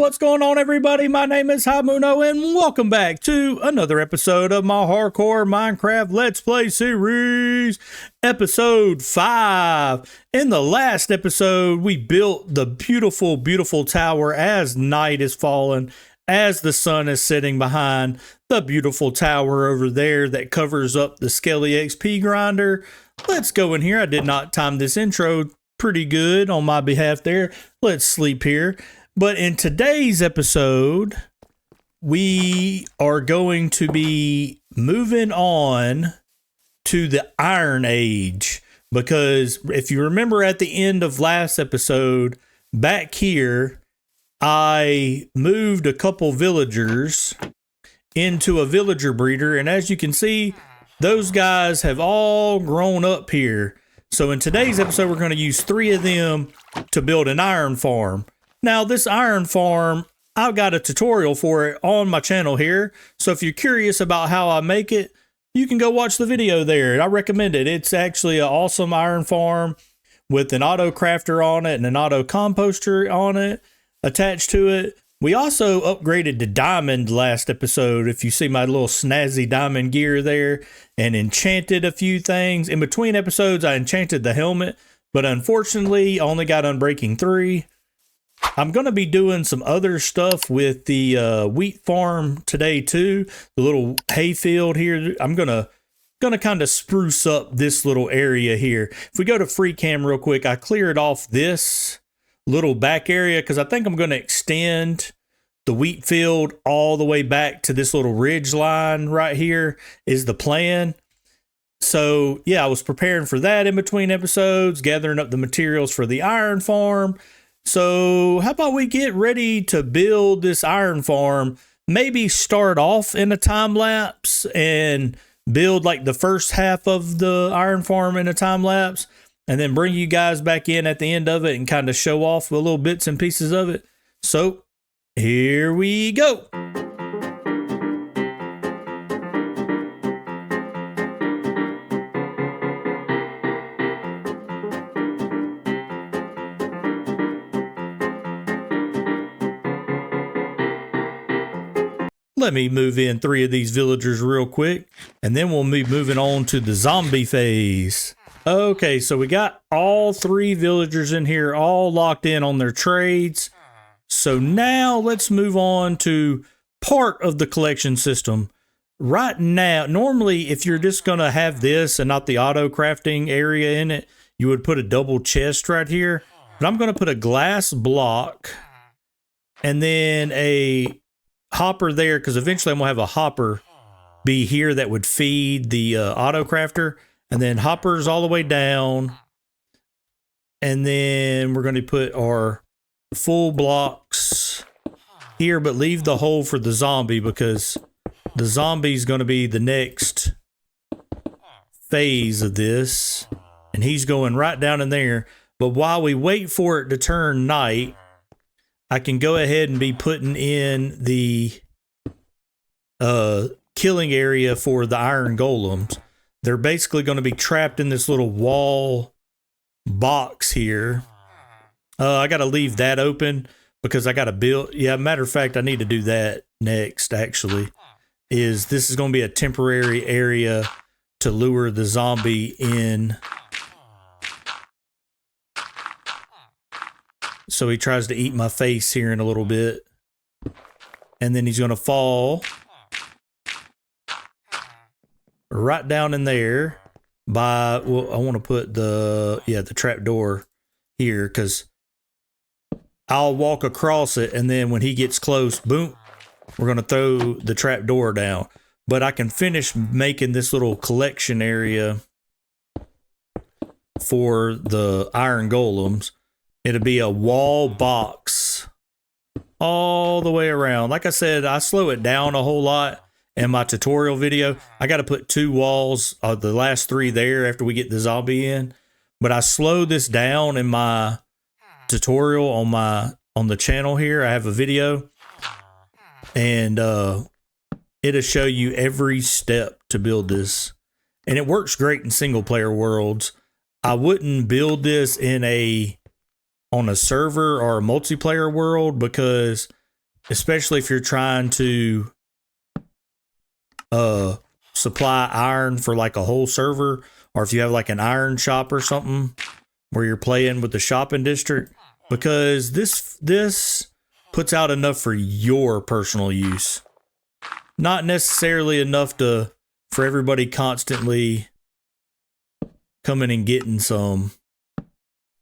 what's going on, everybody? My name is Hamuno, and welcome back to another episode of my Hardcore Minecraft Let's Play series, episode 5. In the last episode, we built the beautiful, beautiful tower as night is falling, as the sun is sitting behind the beautiful tower over there that covers up the Skelly XP grinder. Let's go in here. I did not time this intro pretty good on my behalf there. Let's sleep here. But in today's episode, we are going to be moving on to the Iron Age, because if you remember at the end of last episode, back here, I moved a couple villagers into a villager breeder, and as you can see, those guys have all grown up here. So in today's episode, we're going to use 3 of them to build an iron farm. Now, this iron farm, I've got a tutorial for it on my channel here. So if you're curious about how I make it, you can go watch the video there. I recommend it. It's actually an awesome iron farm with an auto crafter on it and an auto composter on it attached to it. We also upgraded to diamond last episode, if you see my little snazzy diamond gear there, and enchanted a few things. In between episodes, I enchanted the helmet, but unfortunately, I only got Unbreaking 3. I'm going to be doing some other stuff with the wheat farm today too. The little hay field here. I'm going to kind of spruce up this little area here. If we go to free cam real quick, I cleared off this little back area because I think I'm going to extend the wheat field all the way back to this little ridge line right here is the plan. So yeah, I was preparing for that in between episodes, gathering up the materials for the iron farm. So how about we get ready to build this iron farm, maybe start off in a time lapse and build like the first half of the iron farm in a time lapse, and then bring you guys back in at the end of it and kind of show off the little bits and pieces of it. So here we go. Let me move in 3 of these villagers real quick, and then we'll be moving on to the zombie phase. Okay, so we got all 3 villagers in here, all locked in on their trades. So now let's move on to part of the collection system. Right now, normally if you're just going to have this and not the auto crafting area in it, you would put a double chest right here. But I'm going to put a glass block and then a hopper there, because eventually I'm going to have a hopper be here that would feed the auto crafter, and then hoppers all the way down. And then we're going to put our full blocks here, but leave the hole for the zombie, because the zombie is going to be the next phase of this, and he's going right down in there. But while we wait for it to turn night, I can go ahead and be putting in the killing area for the iron golems. They're basically going to be trapped in this little wall box here. I got to leave that open because I got to build. Yeah, matter of fact, I need to do that next, actually. This is going to be a temporary area to lure the zombie in. So he tries to eat my face here in a little bit. And then he's going to fall right down in there by, well, I want to put the trap door here, because I'll walk across it, and then when he gets close, boom, we're going to throw the trap door down. But I can finish making this little collection area for the iron golems. It'll be a wall box all the way around. Like I said, I slow it down a whole lot in my tutorial video. I got to put 2 walls, the last 3 there after we get the zombie in. But I slow this down in my tutorial on the channel here. I have a video, and it'll show you every step to build this. And it works great in single player worlds. I wouldn't build this on a server or a multiplayer world, because especially if you're trying to supply iron for like a whole server, or if you have like an iron shop or something where you're playing with the shopping district, because this puts out enough for your personal use, not necessarily enough for everybody constantly coming and getting some.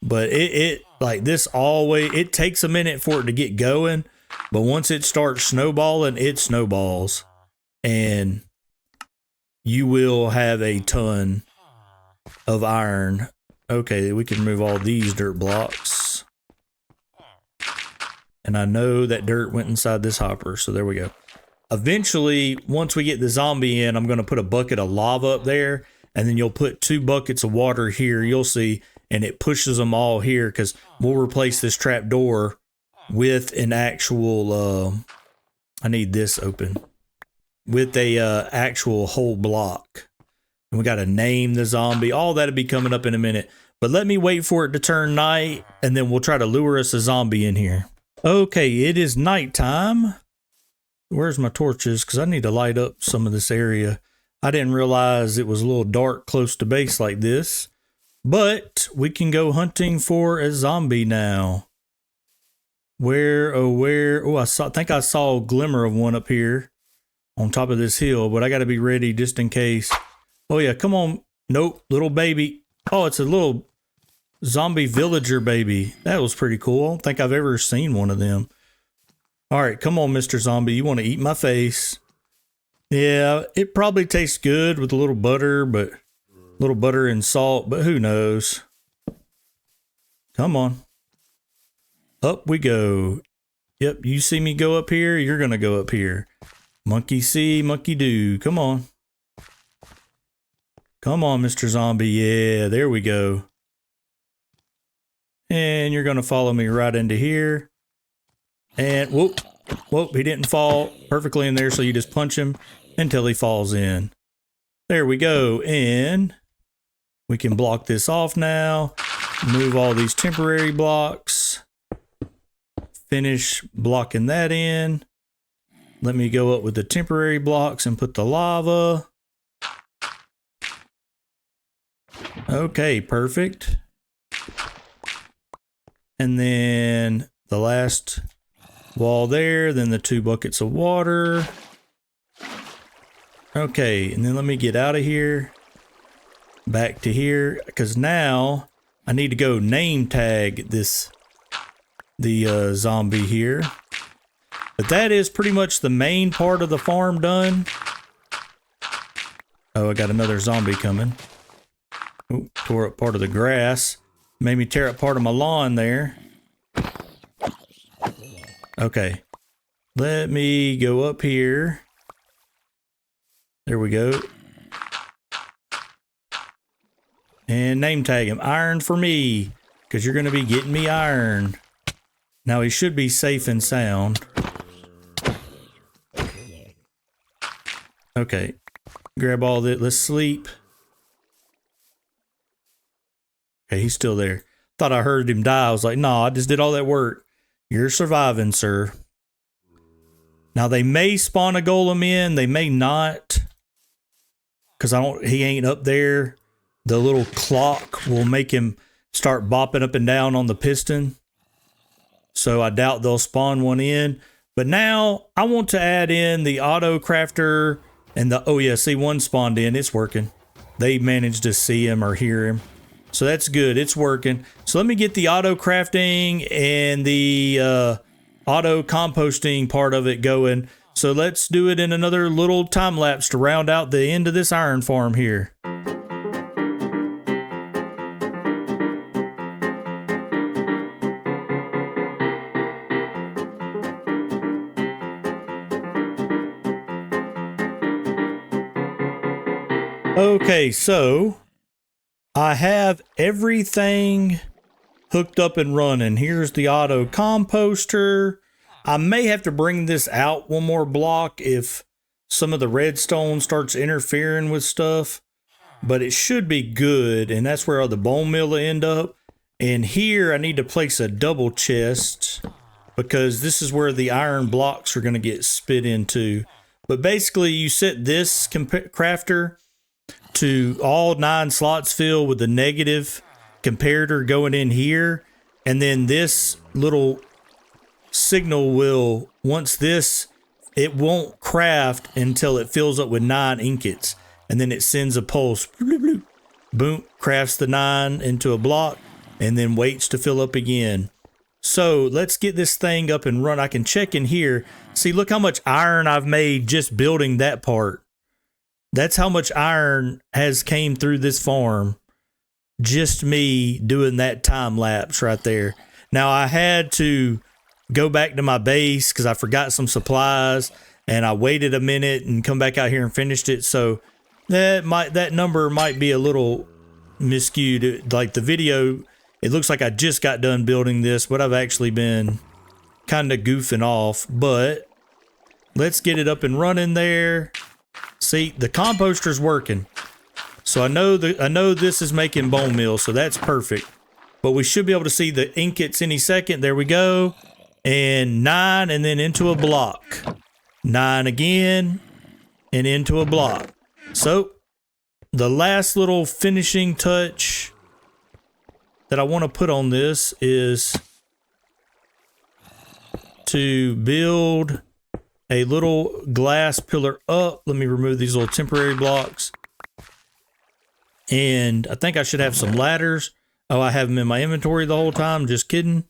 But it like this always, it takes a minute for it to get going, but once it starts snowballing, it snowballs, and you will have a ton of iron. Okay, we can remove all these dirt blocks. And I know that dirt went inside this hopper, so there we go. Eventually, once we get the zombie in, I'm going to put a bucket of lava up there, and then you'll put 2 buckets of water here, you'll see, and it pushes them all here, because we'll replace this trap door with an actual, I need this open, with a actual whole block. And we got to name the zombie. All that'll be coming up in a minute. But let me wait for it to turn night, and then we'll try to lure us a zombie in here. Okay, it is nighttime. Where's my torches? Because I need to light up some of this area. I didn't realize it was a little dark close to base like this. But we can go hunting for a zombie now. Where? Oh, I think I saw a glimmer of one up here on top of this hill, but I got to be ready just in case. Oh yeah, come on. Nope, little baby. Oh, it's a little zombie villager baby. That was pretty cool. I don't think I've ever seen one of them. All right, come on, Mr. Zombie. You want to eat my face? Yeah, it probably tastes good with a little butter, but a little butter and salt, but who knows? Come on. Up we go. Yep, you see me go up here, you're going to go up here. Monkey see, monkey do. Come on. Come on, Mr. Zombie. Yeah, there we go. And you're going to follow me right into here. And whoop, he didn't fall perfectly in there, so you just punch him until he falls in. There we go. And we can block this off now. Move all these temporary blocks. Finish blocking that in. Let me go up with the temporary blocks and put the lava. Okay, perfect. And then the last wall there, then the 2 buckets of water. Okay, and then let me get out of here. Back to here, because now I need to go name tag the zombie here. But that is pretty much the main part of the farm done. Oh, I got another zombie coming. Ooh, tore up part of the grass. Made me tear up part of my lawn there. Okay. Let me go up here. There we go. And name tag him. Iron for me. Because you're going to be getting me iron. Now he should be safe and sound. Okay. Grab all that. Let's sleep. Okay, he's still there. Thought I heard him die. I was like, no, I just did all that work. You're surviving, sir. Now they may spawn a golem in. They may not. Because he ain't up there. The little clock will make him start bopping up and down on the piston. So I doubt they'll spawn one in. But now I want to add in the auto crafter and the, oh yeah, see, one spawned in. It's working. They managed to see him or hear him. So that's good. It's working. So let me get the auto crafting and the auto composting part of it going. So let's do it in another little time lapse to round out the end of this iron farm here. Okay, so I have everything hooked up and running. Here's the auto composter. I may have to bring this out one more block if some of the redstone starts interfering with stuff, but it should be good. And that's where the bone meal will end up. And here I need to place a double chest because this is where the iron blocks are going to get spit into. But basically, you set this crafter to all 9 slots filled with the negative comparator going in here. And then this little signal will, once this, it won't craft until it fills up with 9 ingots. And then it sends a pulse. Boom, crafts the 9 into a block and then waits to fill up again. So let's get this thing up and run. I can check in here. See, look how much iron I've made just building that part. That's how much iron has came through this farm. Just me doing that time lapse right there. Now I had to go back to my base because I forgot some supplies and I waited a minute and come back out here and finished it. So that number might be a little miscued. Like the video, it looks like I just got done building this, but I've actually been kind of goofing off. But let's get it up and running there. See, the composter's working. So I know this is making bone meal, so that's perfect. But we should be able to see the ingots any second. There we go. And 9 and then into a block. 9 again and into a block. So the last little finishing touch that I want to put on this is to build a little glass pillar up. Let me remove these little temporary blocks. And I think I should have some ladders. Oh, I have them in my inventory the whole time. Just kidding.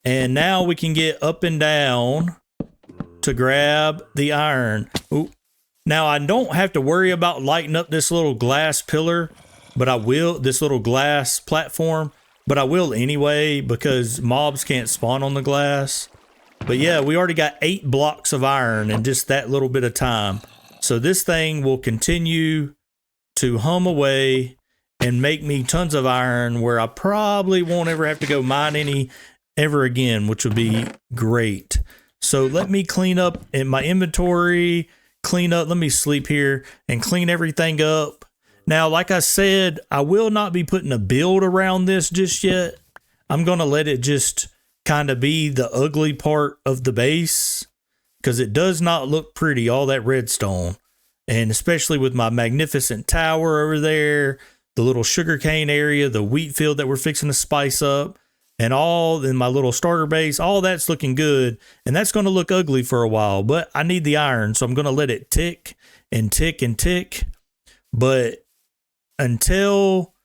And now we can get up and down to grab the iron. Ooh. Now I don't have to worry about lighting up this little glass pillar, but I will, this little glass platform, but I will anyway because mobs can't spawn on the glass. But yeah, we already got 8 blocks of iron in just that little bit of time. So this thing will continue to hum away and make me tons of iron where I probably won't ever have to go mine any ever again, which would be great. So let me clean up in my inventory, let me sleep here and clean everything up. Now, like I said, I will not be putting a build around this just yet. I'm going to let it just kind of be the ugly part of the base because it does not look pretty, all that redstone. And especially with my magnificent tower over there, the little sugarcane area, the wheat field that we're fixing to spice up, and all in my little starter base, all that's looking good. And that's going to look ugly for a while, but I need the iron. So I'm going to let it tick and tick and tick. But until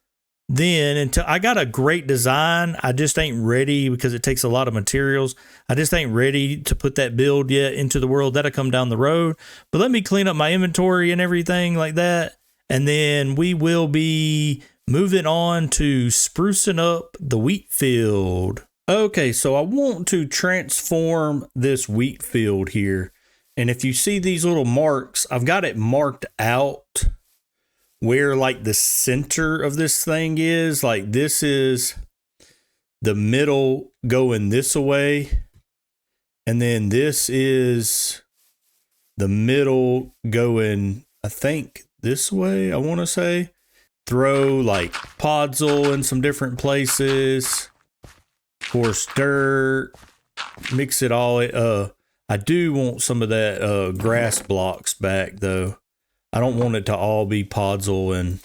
then, until I got a great design, I just ain't ready because it takes a lot of materials. I just ain't ready to put that build yet into the world. That'll come down the road. But let me clean up my inventory and everything like that. And then we will be moving on to sprucing up the wheat field. Okay, so I want to transform this wheat field here. And if you see these little marks, I've got it marked out where like the center of this thing is. Like this is the middle going this way. And then this is the middle going, I think, this way, I want to say. Throw like podzol in some different places. Coarse dirt. Mix it all. I do want some of that grass blocks back though. I don't want it to all be podzol, and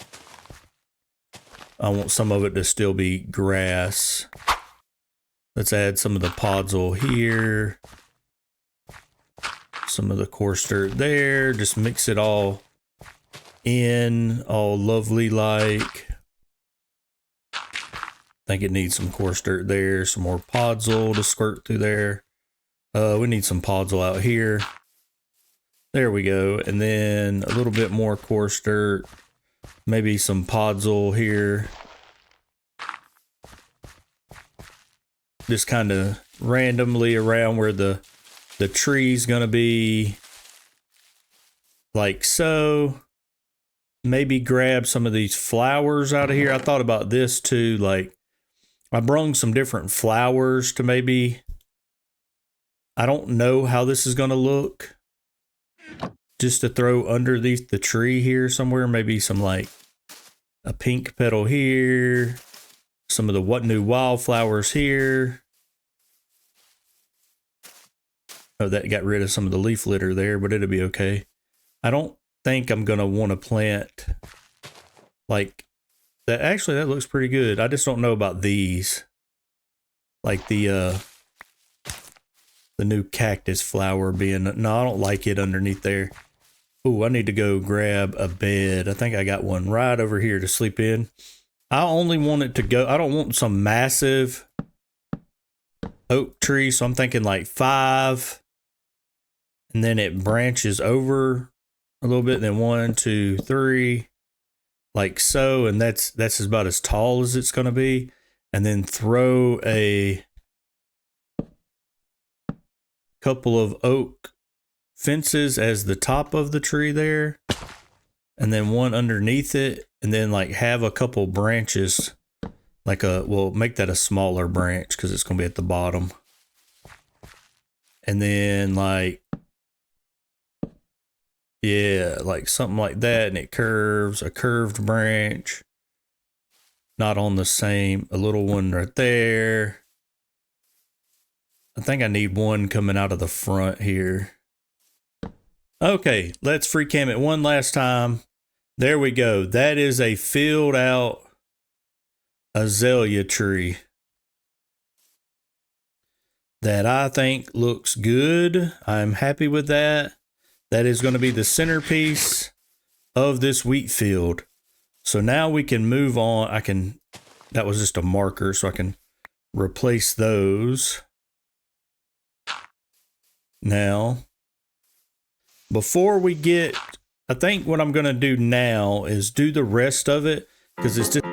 I want some of it to still be grass. Let's add some of the podzol here. Some of the coarse dirt there. Just mix it all in, all lovely like. I think it needs some coarse dirt there. Some more podzol to squirt through there. We need some podzol out here. There we go. And then a little bit more coarse dirt. Maybe some podzol here. Just kind of randomly around where the tree's going to be. Like so. Maybe grab some of these flowers out of here. I thought about this too. Like I brung some different flowers to maybe. I don't know how this is going to look. Just to throw underneath the tree here somewhere. Maybe some like a pink petal here. Some of the what new wildflowers here. Oh, that got rid of some of the leaf litter there, but it'll be okay. I don't think I'm going to want to plant like that. Actually, that looks pretty good. I just don't know about these. Like the new cactus flower being, no, I don't like it underneath there. Ooh, I need to go grab a bed. I think I got one right over here to sleep in. I only want it to go, I don't want some massive oak tree, so I'm thinking like 5, and then it branches over a little bit, then 1, 2, 3, like so, and that's about as tall as it's going to be, and then throw a couple of oak fences as the top of the tree there, and then one underneath it, and then like have a couple branches, like we'll make that a smaller branch because it's going to be at the bottom, and then like, yeah, like something like that, and it curves, a curved branch, not on the same, a little one right there. I think I need one coming out of the front here. Okay, let's free cam it one last time. There we go. That is a filled out azalea tree that I think looks good. I'm happy with that. That is going to be the centerpiece of this wheat field. So now we can move on. That was just a marker, so I can replace those. Now, before we get, I think what I'm going to do now is do the rest of it, because it's just,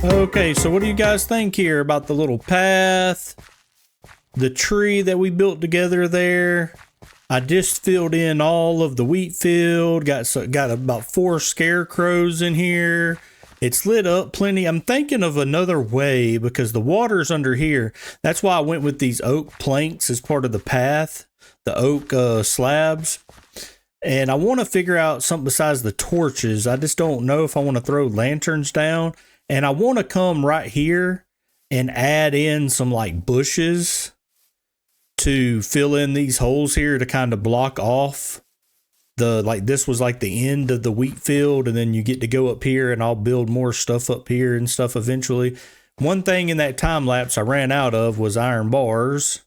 okay, so what do you guys think here about the little path, the tree that we built together there? I just filled in all of the wheat field, got about 4 scarecrows in here. It's lit up plenty. I'm thinking of another way because the water's under here. That's why I went with these oak planks as part of the path, the oak slabs. And I want to figure out something besides the torches. I just don't know if I want to throw lanterns down. And I want to come right here and add in some like bushes to fill in these holes here to kind of block off this was like the end of the wheat field, and then you get to go up here and I'll build more stuff up here and stuff eventually. One thing in that time lapse I ran out of was iron bars.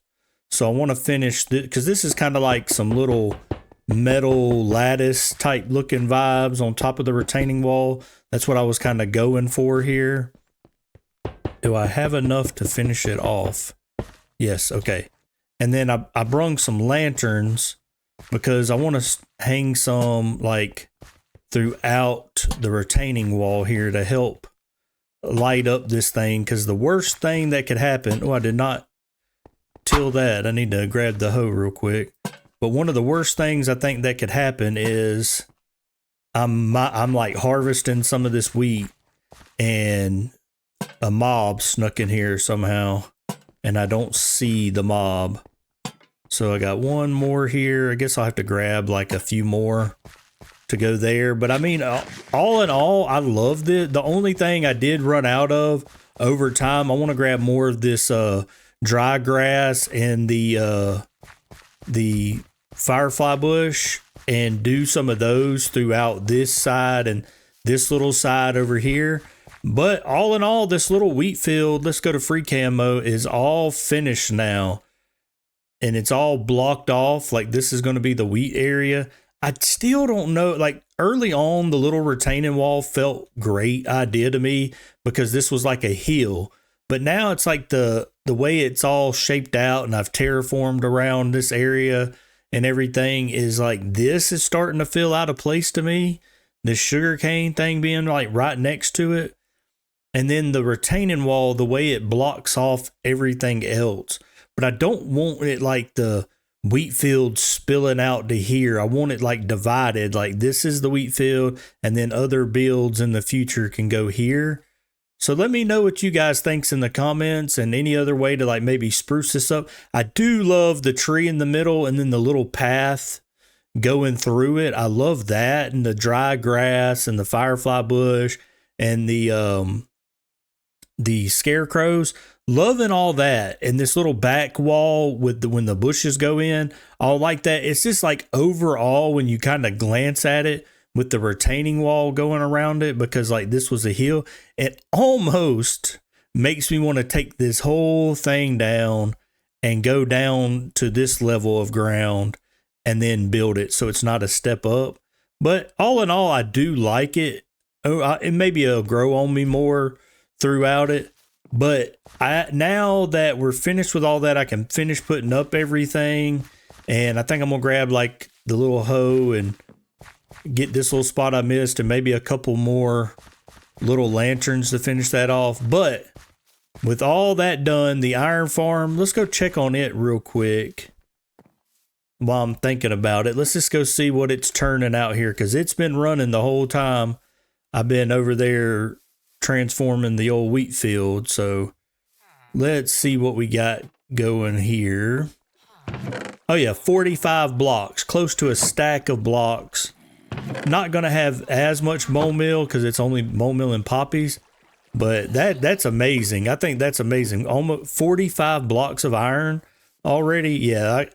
So I want to finish because this is kind of like some little metal lattice type looking vibes on top of the retaining wall. That's what I was kind of going for here. Do I have enough to finish it off? Yes, okay. And then I brung some lanterns because I want to hang some like throughout the retaining wall here to help light up this thing. Because the worst thing that could happen, I did not till that. I need to grab the hoe real quick. But one of the worst things I think that could happen is I'm like harvesting some of this wheat and a mob snuck in here somehow and I don't see the mob. So I got one more here. I guess I'll have to grab like a few more to go there. But I mean, all in all, I love this. The only thing I did run out of over time, I want to grab more of this dry grass and the firefly bush and do some of those throughout this side and this little side over here. But all in all, this little wheat field, let's go to free camo, is all finished now. And it's all blocked off. Like, this is going to be the wheat area. I still don't know. Like, early on, the little retaining wall felt great idea to me because this was like a hill. But now it's like the way it's all shaped out and I've terraformed around this area and everything is like, this is starting to feel out of place to me. This sugarcane thing being like right next to it. And then the retaining wall, the way it blocks off everything else. But I don't want it like the wheat field spilling out to here. I want it like divided. Like, this is the wheat field and then other builds in the future can go here. So let me know what you guys thinks in the comments and any other way to like maybe spruce this up. I do love the tree in the middle and then the little path going through it. I love that, and the dry grass and the firefly bush and the scarecrows. Loving all that, and this little back wall with when the bushes go in, all like that. It's just like overall when you kind of glance at it with the retaining wall going around it, because like this was a hill, it almost makes me want to take this whole thing down and go down to this level of ground and then build it so it's not a step up. But all in all, I do like it. It maybe it'll grow on me more throughout it. But now that we're finished with all that, I can finish putting up everything. And I think I'm going to grab like the little hoe and get this little spot I missed and maybe a couple more little lanterns to finish that off. But with all that done, the iron farm, let's go check on it real quick while I'm thinking about it. Let's just go see what it's turning out here, because it's been running the whole time I've been over there transforming the old wheat field. So let's see what we got going here. Oh yeah, 45 blocks, close to a stack of blocks. Not gonna have as much mole meal because it's only mole meal and poppies, but that's amazing. I think that's amazing. Almost 45 blocks of iron already. Yeah,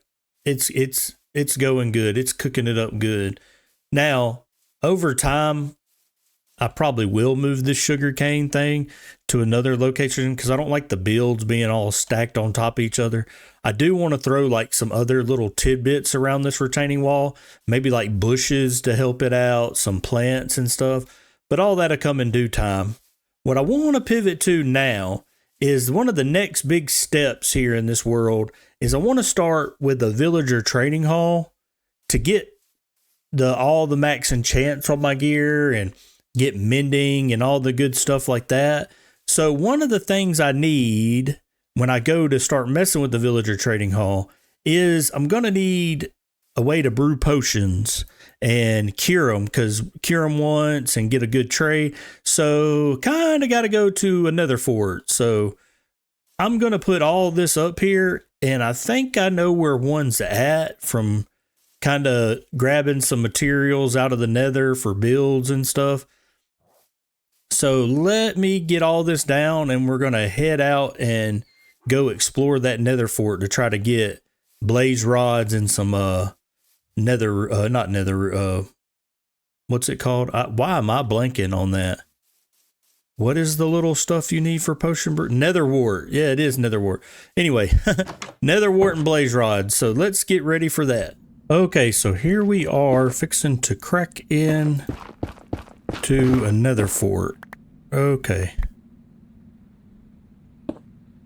it's going good. It's cooking it up good. Now over time, I probably will move this sugarcane thing to another location because I don't like the builds being all stacked on top of each other. I do want to throw like some other little tidbits around this retaining wall, maybe like bushes to help it out, some plants and stuff, but all that'll come in due time. What I want to pivot to now is one of the next big steps here in this world is I want to start with the villager trading hall to get all the max enchants on my gear and get mending and all the good stuff like that. So one of the things I need when I go to start messing with the villager trading hall is I'm going to need a way to brew potions and cure them once and get a good trade. So kind of got to go to another fort. So I'm going to put all this up here, and I think I know where one's at from kind of grabbing some materials out of the nether for builds and stuff. So let me get all this down, and we're going to head out and go explore that nether fort to try to get blaze rods and some what's it called? Why am I blanking on that? What is the little stuff you need for potion brew? Nether wart. Yeah, it is nether wart. Anyway, nether wart and blaze rods. So let's get ready for that. Okay, so here we are fixing to crack in to a nether fort. Okay.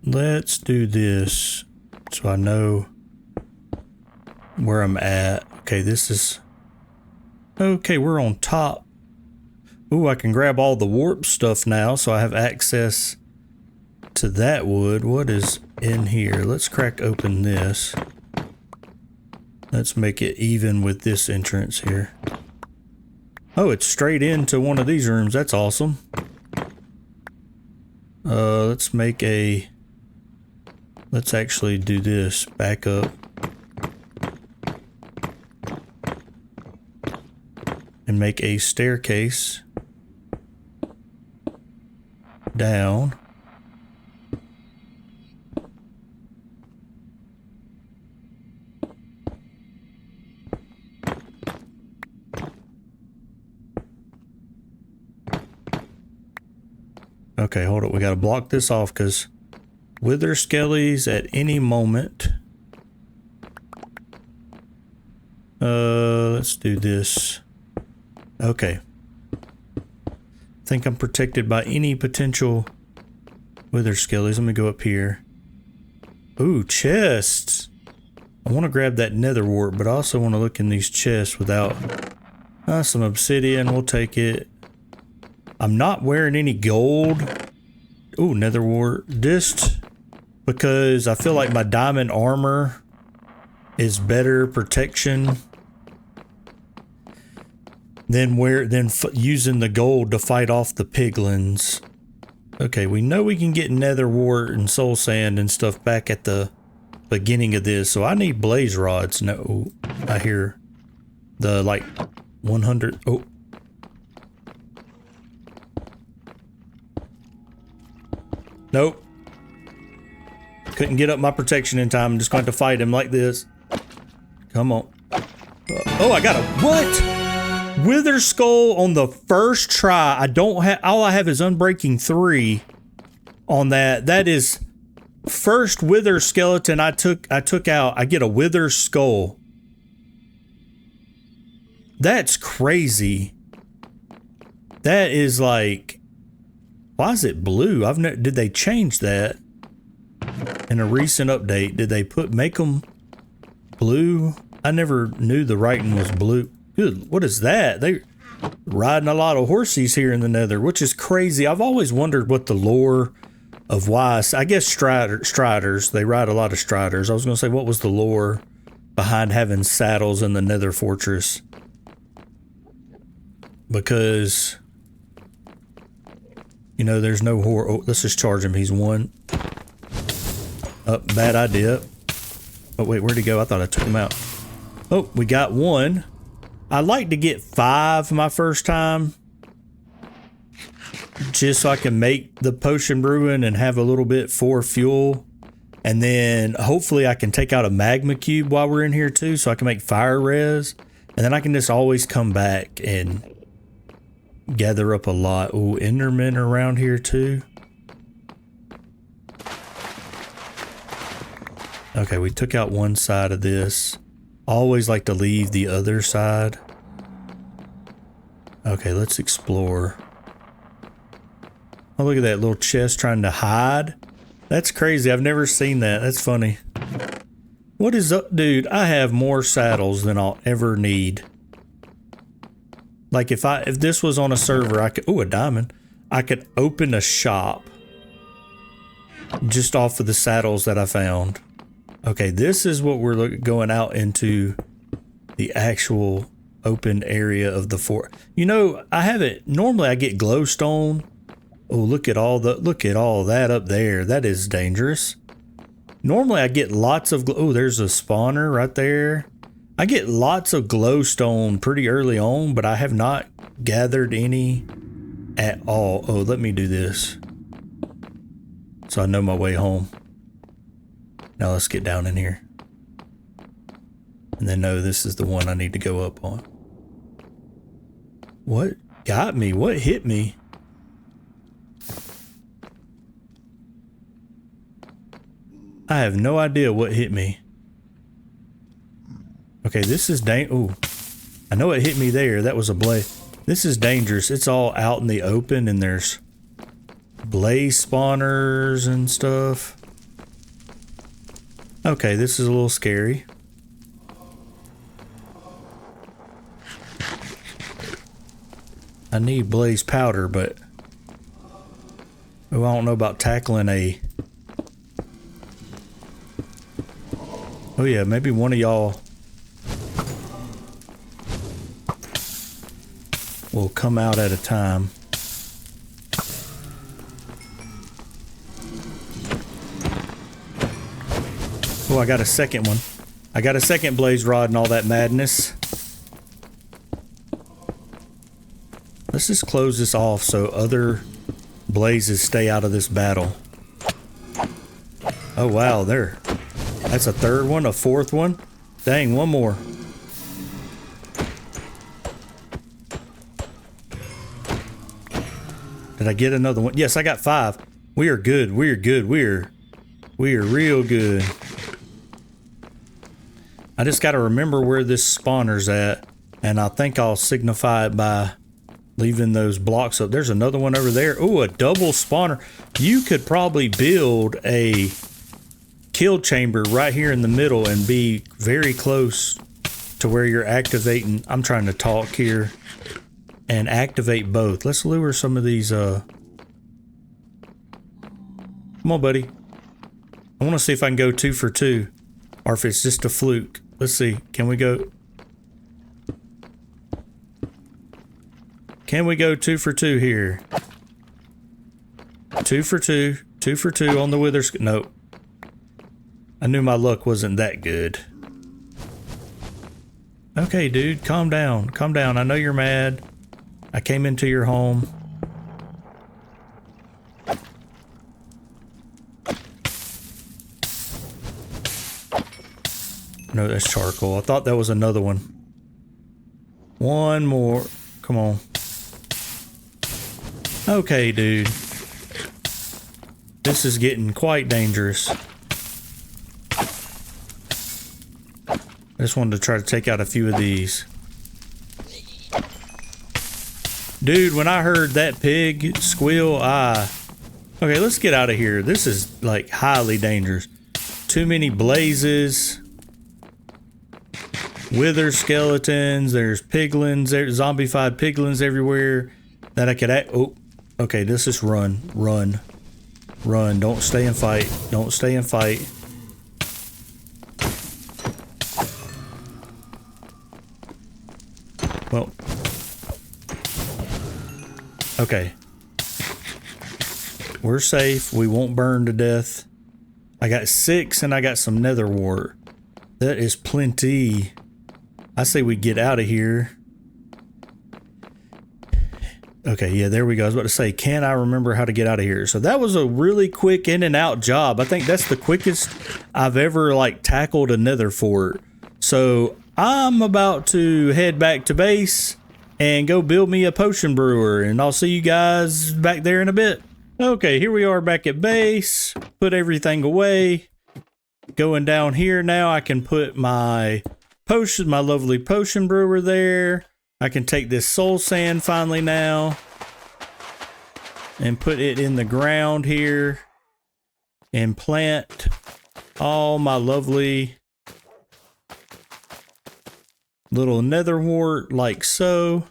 Let's do this so I know where I'm at. Okay, this is... Okay, we're on top. Ooh, I can grab all the warp stuff now, so I have access to that wood. What is in here? Let's crack open this. Let's make it even with this entrance here. Oh, it's straight into one of these rooms. That's awesome. Let's make a... Let's actually do this. Back up. and make a staircase down. Okay, hold it. We gotta block this off because wither skellies at any moment. Let's do this. Okay. Think I'm protected by any potential wither skellies. Let me go up here. Ooh, chests. I want to grab that nether wart, but I also want to look in these chests without some obsidian. We'll take it. I'm not wearing any gold. Ooh, nether wart. Just because I feel like my diamond armor is better protection than using the gold to fight off the piglins. Okay, we know we can get nether wart and soul sand and stuff back at the beginning of this, so I need blaze rods. No, I hear the like 100. Oh. Nope. Couldn't get up my protection in time. I'm just going to fight him like this. Come on. Oh, I got a what? Wither skull on the first try. I don't have, all I have is Unbreaking 3 on that. That is first wither skeleton I took out. I get a wither skull. That's crazy. That is like, why is it blue? Did they change that in a recent update? Did they make them blue? I never knew the writing was blue. Good. What is that? They riding a lot of horsies here in the Nether, which is crazy. I've always wondered what the lore of why. I guess striders. They ride a lot of striders. I was going to say, what was the lore behind having saddles in the Nether fortress? Because, you know, there's no horror. Oh, let's just charge him. He's one. Oh, bad idea. Oh, wait, where'd he go? I thought I took him out. Oh, we got one. I like to get 5 my first time, just so I can make the potion brewing and have a little bit for fuel. And then hopefully I can take out a magma cube while we're in here too, so I can make fire res. And then I can just always come back and gather up a lot. Ooh, endermen are around here too. Okay, we took out one side of this. Always like to leave the other side. Okay, let's explore. Oh, look at that little chest trying to hide. That's crazy. I've never seen that. That's funny. What is up, dude? I have more saddles than I'll ever need. Like if this was on a server, I could, ooh, a diamond. I could open a shop just off of the saddles that I found. Okay, this is what we're going out into the actual open area of the fort. You know, I haven't, normally I get glowstone. Oh, look at all that up there. That is dangerous. Normally I get lots of, oh, there's a spawner right there. I get lots of glowstone pretty early on, but I have not gathered any at all. Oh, let me do this so I know my way home. Now let's get down in here. And then no, this is the one I need to go up on. What got me? What hit me? I have no idea what hit me. Okay, this is ooh. I know it hit me there. That was a blaze. This is dangerous. It's all out in the open and there's blaze spawners and stuff. Okay, this is a little scary. I need blaze powder, but oh, I don't know about tackling a. Oh yeah, maybe one of y'all will come out at a time. Oh, I got a second one. I got a second blaze rod and all that madness. Let's just close this off so other blazes stay out of this battle. Oh wow, there. That's a third one, a fourth one. Dang, one more. Did I get another one? Yes, I got 5. We are good. We are good. We are real good. I just got to remember where this spawner's at, and I think I'll signify it by leaving those blocks up. There's another one over there. Oh, a double spawner. You could probably build a kill chamber right here in the middle and be very close to where you're activating. I'm trying to talk here. And activate both. Let's lure some of these, Come on, buddy. I want to see if I can go 2 for 2. Or if it's just a fluke. Let's see. Can we go... Can we go 2 for 2 here? 2 for 2. 2 for 2 on the withers... Nope. I knew my luck wasn't that good. Okay, dude. Calm down. Calm down. I know you're mad. I came into your home. No, that's charcoal. I thought that was another one. One more. Come on. Okay, dude. This is getting quite dangerous. I just wanted to try to take out a few of these. Dude, when I heard that pig squeal, okay, let's get out of here. This is, like, highly dangerous. Too many blazes. Wither skeletons. There's piglins. There's zombified piglins everywhere that I could oh, okay, let's just run. Run. Run. Don't stay and fight. Don't stay and fight. Well... Okay. We're safe. We won't burn to death. I got 6 and I got some nether wart. That is plenty. I say we get out of here. Okay, yeah, there we go. I was about to say, can I remember how to get out of here? So that was a really quick in and out job. I think that's the quickest I've ever like tackled a nether fort. So I'm about to head back to base and go build me a potion brewer, and I'll see you guys back there in a bit. Okay, here we are back at base. Put everything away. Going down here now, I can put my potion, my lovely potion brewer there. I can take this soul sand finally now and put it in the ground here and plant all my lovely little nether wart like so.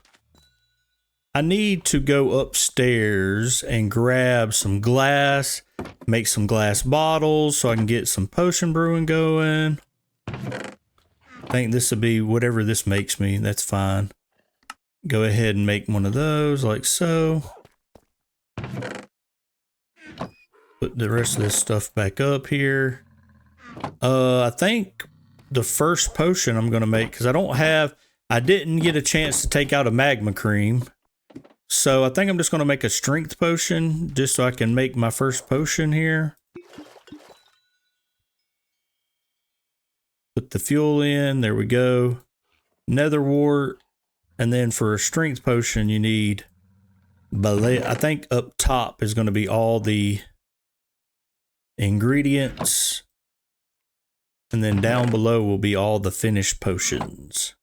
I need to go upstairs and grab some glass, make some glass bottles so I can get some potion brewing going. I think this will be whatever this makes me. That's fine. Go ahead and make one of those like so. Put the rest of this stuff back up here. I think the first potion I'm going to make, because I didn't get a chance to take out a magma cream. So I think I'm just going to make a strength potion just so I can make my first potion here. Put the fuel in. There we go. Nether wart. And then for a strength potion, you need I think up top is going to be all the ingredients. And then down below will be all the finished potions.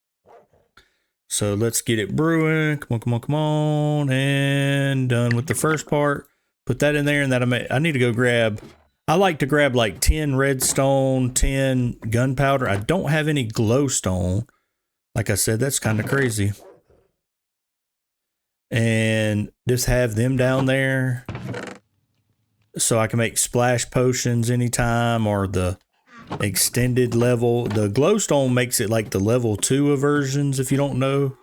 So let's get it brewing. Come on, come on, come on. And done with the first part. Put that in there, and I need to go grab... I like to grab like 10 redstone, 10 gunpowder. I don't have any glowstone. Like I said, that's kind of crazy. And just have them down there so I can make splash potions anytime, or the extended level. The glowstone makes it like the level 2 of versions if you don't know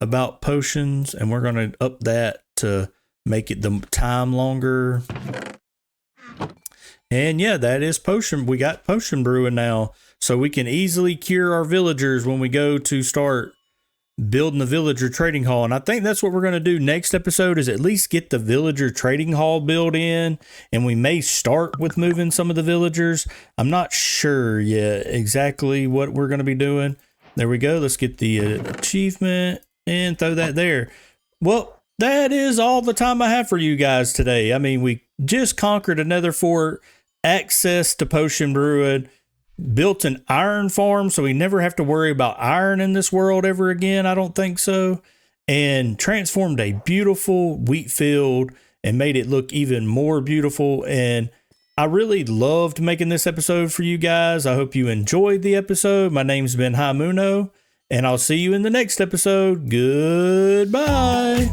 about potions, and we're going to up that to make it the time longer. And yeah, that is potion. We got potion brewing now, so we can easily cure our villagers when we go to start building the villager trading hall. And I think that's what we're going to do next episode, is at least get the villager trading hall built in. And we may start with moving some of the villagers. I'm not sure yet exactly what we're going to be doing. There we go. Let's get the achievement and throw that there. Well, that is all the time I have for you guys today. I mean, we just conquered another fort, access to potion brewing, built an iron farm, so we never have to worry about iron in this world ever again. I don't think so. And transformed a beautiful wheat field and made it look even more beautiful. And I really loved making this episode for you guys. I hope you enjoyed the episode. My name's been Haimuno, and I'll see you in the next episode. Goodbye.